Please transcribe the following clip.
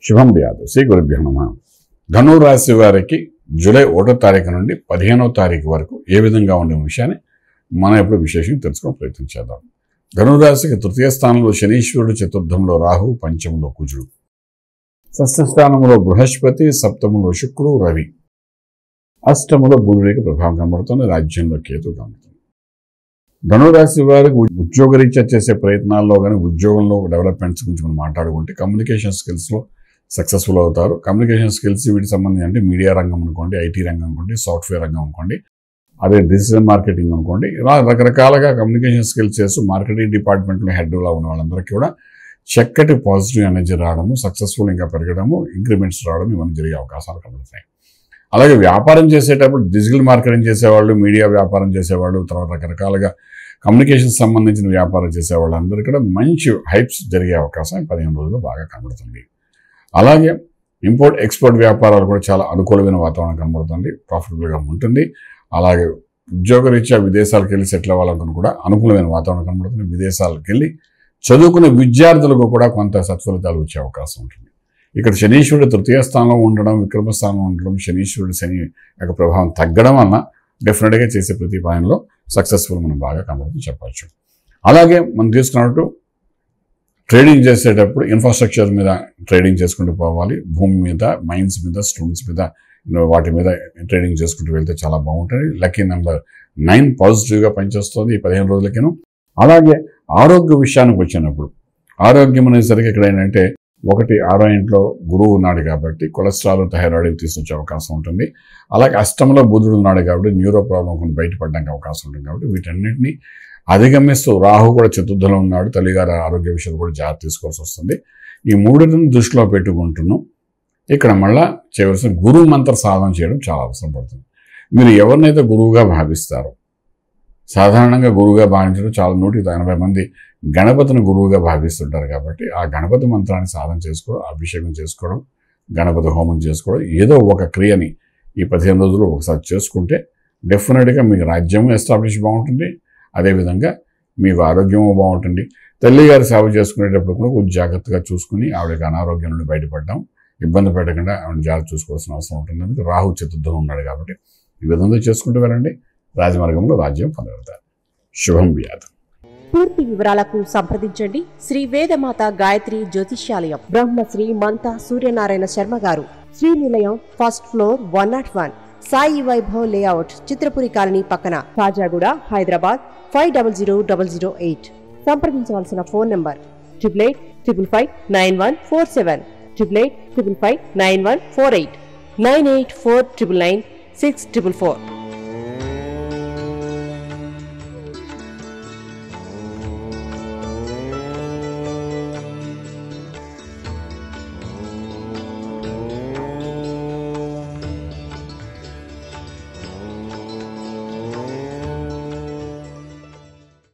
శుభం వ్యాధు శ్రీ గురుభ్యో నమః. ధను రాశి వారికి జూలై 1వ తారీఖు నుండి 15వ తారీఖు వరకు ఏ విధంగా ఉండే విషయాన్ని మనం ఇప్పుడు విశేషంగా తెలుసుకోవడం ప్రయత్నం చేద్దాం. ధనురాశికి తృతీయ స్థానంలో శనీశ్వరుడు, చతుర్థంలో రాహు, పంచమంలో కుజుడు, షష్ఠ స్థానంలో బృహస్పతి, సప్తమంలో శుక్రుడు, రవి, అష్టమంలో బుధుడికి ప్రభావం కనబడుతుంది, రాజ్యంలో కేతు కనబడుతుంది. ధనురాశి వారికి ఉద్యోగరీత్యా చేసే ప్రయత్నాల్లో కానీ ఉద్యోగంలో డెవలప్మెంట్స్ గురించి మనం మాట్లాడుకుంటే కమ్యూనికేషన్ స్కిల్స్లో సక్సెస్ఫుల్ అవుతారు. కమ్యూనికేషన్ స్కిల్స్ వీటికి సంబంధించి అంటే మీడియా రంగం అనుకోండి, ఐటీ రంగం అనుకోండి, సాఫ్ట్వేర్ రంగం అనుకోండి, అదే డిజిటల్ మార్కెటింగ్ అనుకోండి, ఇలా రకరకాలుగా కమ్యూనికేషన్ స్కిల్స్ చేస్తూ మార్కెటింగ్ డిపార్ట్మెంట్లో హెడ్గా ఉన్న వాళ్ళందరికీ కూడా చక్కటి పాజిటివ్ ఎనర్జీ రావడము, సక్సెస్ఫుల్ ఇంకా పెరగడము, ఇంక్రిమెంట్స్ రావడం ఇవన్నీ జరిగే అవకాశాలు కనబడతాయి. అలాగే వ్యాపారం చేసేటప్పుడు డిజిటల్ మార్కెటింగ్ చేసేవాళ్ళు, మీడియా వ్యాపారం చేసేవాళ్ళు, తర్వాత రకరకాలుగా కమ్యూనికేషన్ సంబంధించిన వ్యాపారం చేసేవాళ్ళు అందరికీ కూడా మంచి హైప్స్ జరిగే అవకాశం 15 రోజులు బాగా కనబడుతుంది. అలాగే ఇంపోర్ట్ ఎక్స్పోర్ట్ వ్యాపారాలు కూడా చాలా అనుకూలమైన వాతావరణం కనబడుతుంది, ప్రాఫిటబుల్గా ఉంటుంది. అలాగే ఉద్యోగరీత్యా విదేశాలకు వెళ్ళి సెటిల్ అవ్వాలనుకుని కూడా అనుకూలమైన వాతావరణం కనబడుతుంది. విదేశాలకు వెళ్ళి చదువుకునే విద్యార్థులకు కూడా కొంత సత్ఫలితాలు వచ్చే అవకాశం ఉంటుంది. ఇక్కడ శనీశ్వరుడు తృతీయ స్థానంలో ఉండడం, విక్రమ స్థానంలో ఉండడం, శని యొక్క ప్రభావం తగ్గడం వలన డెఫినెట్గా చేసే ప్రతి పనిలో సక్సెస్ఫుల్ మనం బాగా కనబడుతుంది చెప్పచ్చు. అలాగే మనం తీసుకున్నట్టు ట్రేడింగ్ చేసేటప్పుడు ఇన్ఫ్రాస్ట్రక్చర్ మీద ట్రేడింగ్ చేసుకుంటూ పోవాలి. భూమి మీద, మైన్స్ మీద, స్టోన్స్ మీద, వాటి మీద ట్రేడింగ్ చేసుకుంటూ వెళ్తే చాలా బాగుంటుంది. లక్కీ నెంబర్ 9 పాజిటివ్గా పనిచేస్తుంది ఈ 15 రోజులకేను. అలాగే ఆరోగ్య విషయానికి వచ్చినప్పుడు ఆరోగ్యం అనేసరికి ఇక్కడ ఏంటంటే 6వ ఇంట్లో గురువు ఉన్నాడు కాబట్టి కొలెస్ట్రాల్, థైరాయిడ్ తీసుకొచ్చే అవకాశం ఉంటుంది. అలాగే అష్టంలో బుధుడు ఉన్నాడు కాబట్టి న్యూరో ప్రాబ్లం కొన్ని బయటపడడానికి అవకాశం ఉంటుంది. కాబట్టి వీటన్నిటిని అధిగమిస్తూ రాహు కూడా చతుర్థంలో ఉన్నాడు, తల్లిగారి ఆరోగ్య విషయాలు కూడా జాగ్రత్త తీసుకోవాల్సి వస్తుంది. ఈ మూడింటిని దృష్టిలో పెట్టుకుంటున్నాం. ఇక్కడ మళ్ళా చేయవలసిన గురువు మంత్ర సాధన చేయడం చాలా అవసరం పడుతుంది. మీరు ఎవరినైతే గురువుగా భావిస్తారో, సాధారణంగా గురువుగా భావించడం చాలా 180 మంది గణపతిని గురువుగా భావిస్తుంటారు. కాబట్టి ఆ గణపతి మంత్రాన్ని సాధన చేసుకోవడం, అభిషేకం చేసుకోవడం, గణపతి హోమం చేసుకోవడం, ఏదో ఒక క్రియని ఈ 15 రోజులు ఒకసారి చేసుకుంటే డెఫినెట్గా మీకు రాజ్యము ఎస్టాబ్లిష్ బాగుంటుంది. అదేవిధంగా మీకు ఆరోగ్యము బాగుంటుంది. తల్లిగారి సేవ చేసుకునేటప్పుడు కూడా కొంచెం జాగ్రత్తగా చూసుకుని ఆవిడకి అనారోగ్యం నుండి బయటపడడం, ఇబ్బంది పెట్టకుండా ఆవిడ జాగ్రత్త చూసుకోవాల్సిన అవసరం ఉంటుంది. అందుకే రాహు చతుర్థం ఉన్నాడు కాబట్టి ఈ విధంగా చేసుకుంటూ వెళ్ళండి, రాజమార్గంలో రాజ్యం పొందగలుగుతారు. శుభం వ్యాధి. పూర్తి వివరాలకు సంప్రదించండి శ్రీ వేదమాత గాయత్రి జ్యోతిష్యాలయం, బ్రహ్మశ్రీ మంతా సూర్యనారాయణ శర్మ గారు, Srinilayam, first floor, 101, Sai Vaibhav layout, Chitrapuri colony పక్కన, కాజాగూడ, హైదరాబాద్ 500008. సంప్రదించవలసిన ఫోన్ నంబర్ 8855559147, 8855559148, 9849996644.